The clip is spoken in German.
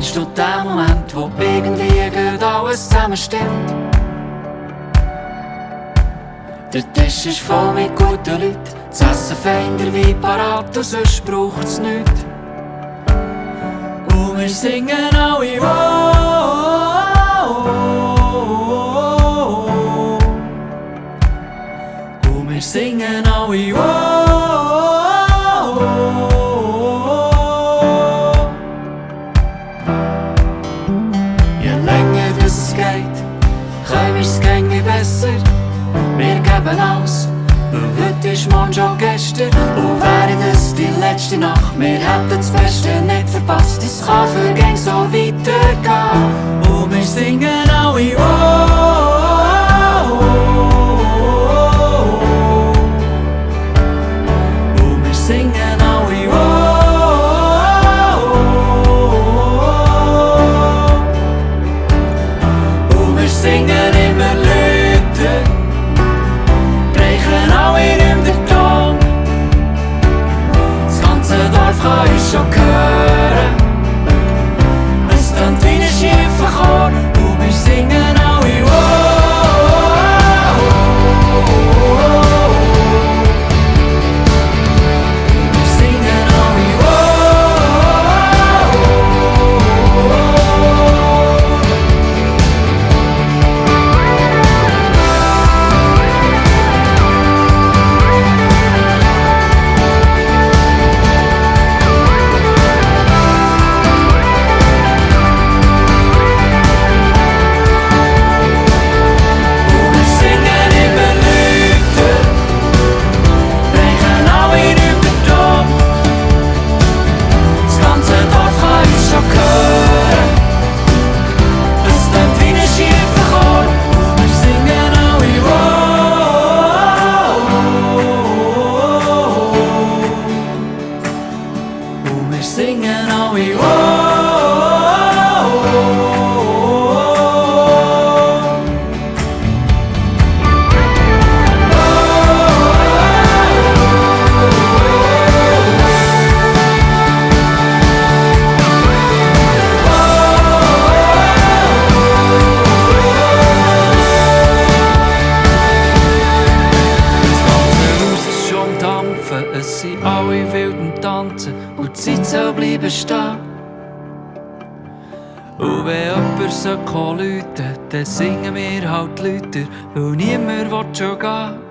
Kennst du den Moment, wo irgendwie gerade alles zusammen stimmt? Der Tisch ist voll mit guten Leuten, das Essen fein, der Wein parat und sonst braucht's nichts. Und wir singen alle oh. Und wir singen alle oh. Je länger es geht, können wir es irgendwie besser. Wir geben alles, weil heute ist morgen schon gestern. Und wäre das die letzte Nacht, wir hätten das Beste nicht verpasst. Es kann für gang so weitergehen. Und wir singen alle oh. Und wir singen alle oh. Und wir singen immer lauter, brechen alle in den Ton. Das ganze Dorf kann uns schon hören. Es tönt wie ein schiefer Chor. Und wir singen alle oh. Wir singen alle oh. Es sind alle wild am Tanzen und die Zeit soll bleiben stehen. Und wenn jemand läuten soll, dann singen wir halt lauter, weil niemand will schon gehen.